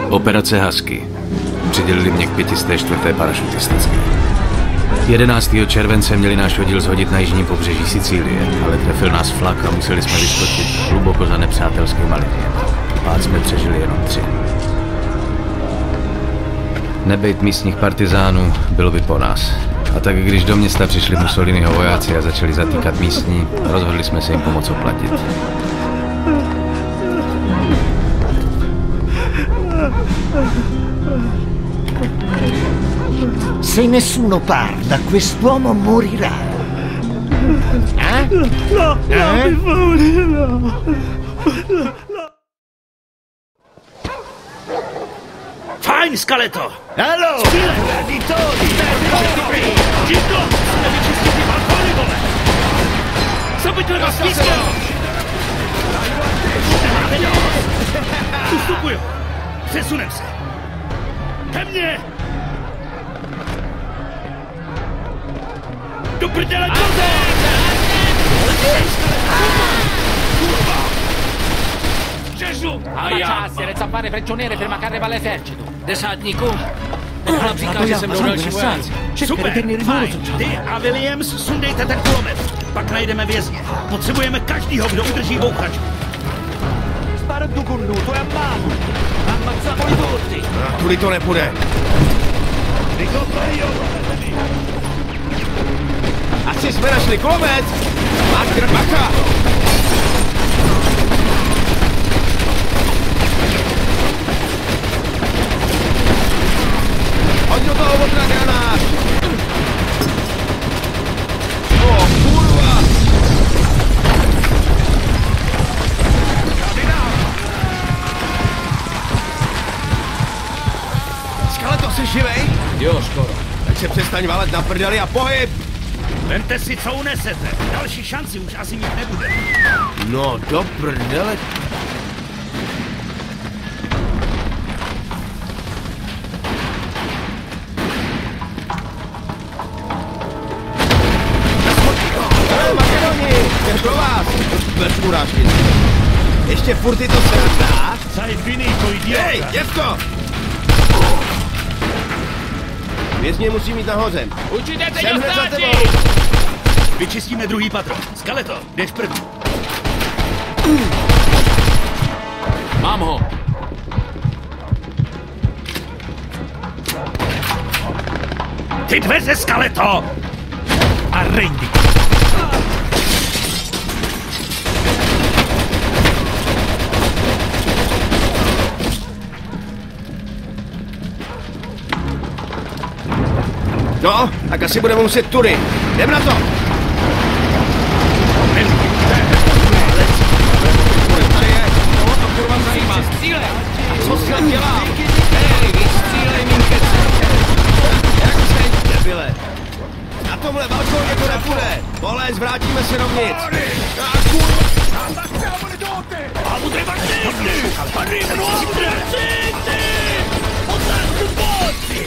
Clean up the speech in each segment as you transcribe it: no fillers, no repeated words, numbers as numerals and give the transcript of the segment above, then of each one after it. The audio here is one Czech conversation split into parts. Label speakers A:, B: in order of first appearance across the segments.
A: Operace Husky. Přidělili mě k 504. parašutistické. 11. července měli náš oddíl zhodit na jižním pobřeží Sicílie, ale trefil nás flak a museli jsme vyskočit hluboko za nepřátelským liniem. Pád jsme přežili jenom 3. Nebejt místních partizánů, bylo by po nás. A tak když do města přišli Mussoliniho vojáci a začali zatýkat místní, rozhodli jsme se jim pomoct oplatit.
B: Se nessuno parla, quest'uomo morirà.
C: No, per favore, no.
D: Fajn, Skeleto!
C: Hello! Perditori!
D: Jimdo! Jsme vyčistili balkony, vole! Zabuďme vás místo! Nemáme dost! Ustupuju! Přesunem se! Ke mně! Do prdele, koze! Gesù!
E: Ammacciassere, zappare prigioniere per mancare all'esercito.
D: Desátníku, hlap říká, že jsem další vojáci. Super, fajn. Ty a Williams sundejte ten kulomet. Pak najdeme vězně. Potřebujeme každýho, kdo udrží bouchačku.
C: Spara tu connuto e ammazzo! Ammazziamoli tutti!
F: Tudy to nepůjde. Asi jsme našli kulomet! Bacha! Hoď do toho okna granát! O, kurva! Skeleto, jsi živej?
D: Jo, skoro.
F: Tak se přestaň valet na prdeli a pohyb!
D: Vemte si, co unesete. Další šanci už asi mít nebude.
F: No, do prdele. Makedoni, jen pro vás. Bez urážky. Ještě furt ty to se dá?
D: Sai finito, idiota.
F: Hej, děvko! Vězně musí mít nahoře.
E: Uccidete gli
F: Jsem hned za
E: ostaggi!
F: tebou.
D: Vyčistíme druhý patro. Skeleto, jdeš první.
E: Mám ho.
D: Ty dveře, Skeleto! A rendi.
F: No, tak asi budeme muset tudy. Jdem na to! Tady je.
E: To kurva zajímá. Střílej!
F: Co jsi tam dělal?
E: Hej, vystřílej mým kecem.
F: Jak se debile? Na tomhle balkóně to nepůjde. Polez, vrátíme se dovnitř. A kurva!
D: A bude partiti! Arrivano altre gente! Ottanta botti!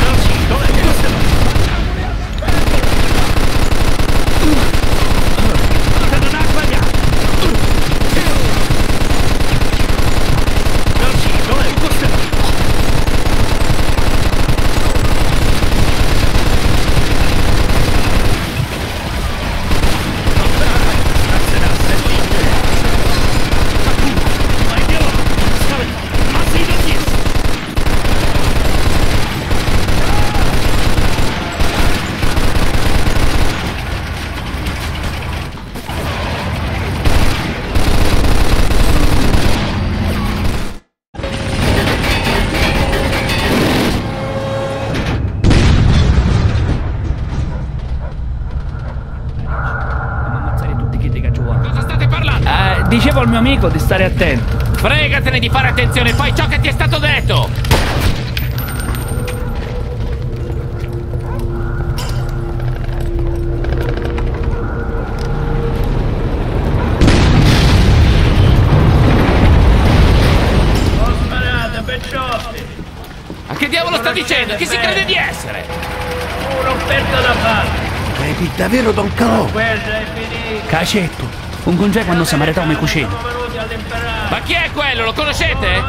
D: Další, dole, jděte! Jděte do nákladňa! Další, dole, u kostela!
G: Dicevo al mio amico di stare attento.
E: Fregatene di fare attenzione, fai ciò che ti è stato detto! Ma che diavolo sta dicendo? Chi si crede di essere?
C: Un'offerta da fare!
B: Credi davvero, Don Calò?
C: Guerra è finita!
G: Cacetto, un congè quando si maritò me cucina.
C: Siamo venuti all'imperare!
E: Ma chi è quello? Lo conoscete?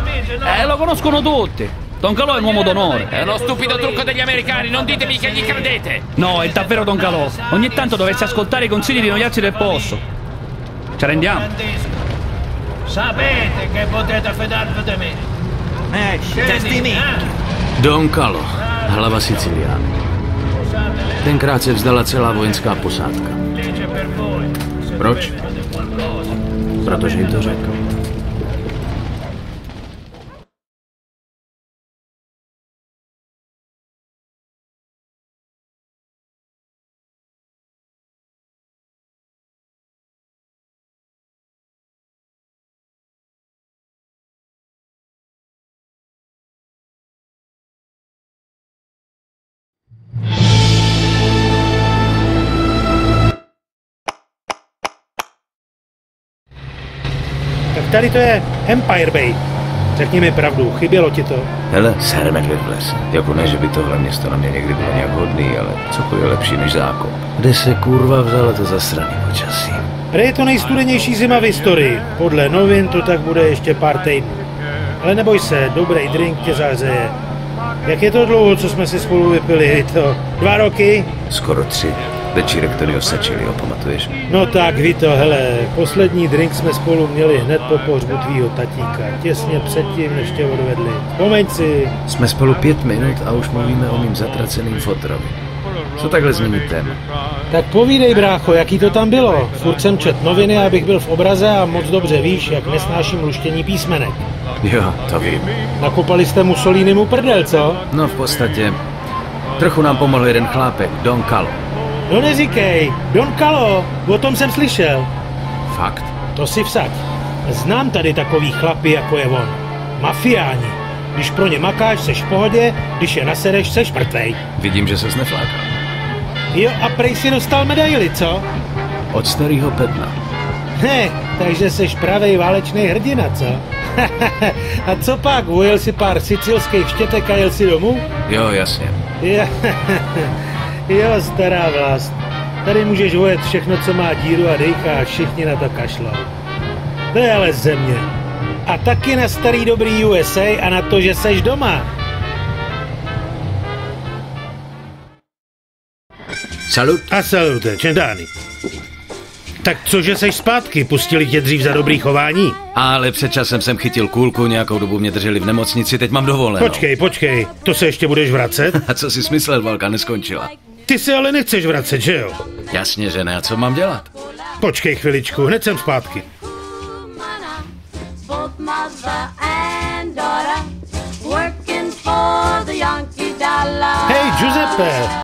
G: Lo conoscono tutti. Don Calò è un uomo d'onore.
E: È uno stupido trucco degli americani, non ditemi che gli credete!
G: No, è davvero Don Calò. Ogni tanto dovresti ascoltare i consigli di noiazzi del posto. Ci arrendiamo?
C: Sapete che potete fidarvi di me.
B: Testi minchia.
A: Don Calò, hlava Siciliana. Tenkrát se vzdala celá vojenská posádka. Proč? Protože jim to řekl.
H: Tak tady to je Empire Bay. Řekni mi pravdu, chybělo ti to?
A: Hele, ser medvěd v lese. Jako ne, že by tohle město na mě někdy bylo nějak hodný, ale cokoliv je lepší než zákop. Kde se kurva vzalo to zasraný počasí?
H: Prej je to nejstudenější zima v historii. Podle novin to tak bude ještě pár týdnů. Ale neboj se, dobrý drink tě zahřeje. Jak je to dlouho, co jsme si spolu vypili? To 2 roky?
A: Skoro 3. Večírek Tonio Sacchilliho, pamatuješ?
H: No tak, Vito, hele, poslední drink jsme spolu měli hned po pohřbu tvýho tatíka. Těsně předtím, než tě odvedli. Vzpomeň si.
A: Jsme spolu 5 minut a už mluvíme o mým zatraceným fotrovi. Co takhle změní téma?
H: Tak povídej, brácho, jaký to tam bylo. Furt jsem čet noviny, abych byl v obraze a moc dobře víš, jak nesnáším luštění písmenek.
A: Jo, to vím.
H: Nakopali jste Mussolinimu prdel, co?
A: No v podstatě trochu nám pomohl jeden chlápek, Don Calò.
H: No neříkej, Don Calò, o tom jsem slyšel.
A: Fakt?
H: To si vsaď. Znám tady takový chlapy, jako je on. Mafiáni. Když pro ně makáš, seš v pohodě, když je nasereš, seš mrtvej.
A: Vidím, že ses neflákal.
H: Jo, a prej si dostal medaili, co?
A: Od starého bedna.
H: Takže seš pravej válečný hrdina, co? A co pak, ujel si pár sicilských štětek a jel si domů?
A: Jo, jasně.
H: Jo, stará vlast. Tady můžeš ujet všechno, co má díru a dejcha a všichni na to kašlou. To je ale země. A taky na starý dobrý USA a na to, že seš doma.
A: Salut.
H: A salute, čendány. Tak cože seš zpátky? Pustili tě dřív za dobrý chování?
A: Ale před časem jsem chytil kůlku, nějakou dobu mě drželi v nemocnici, teď mám dovoleno.
H: Počkej, to se ještě budeš vracet?
A: A co si smyslel, válka neskončila?
H: Ty se ale nechceš vracet, že jo?
A: Jasně, že ne, a co mám dělat?
H: Počkej chviličku, hned jsem zpátky. Hej, Giuseppe!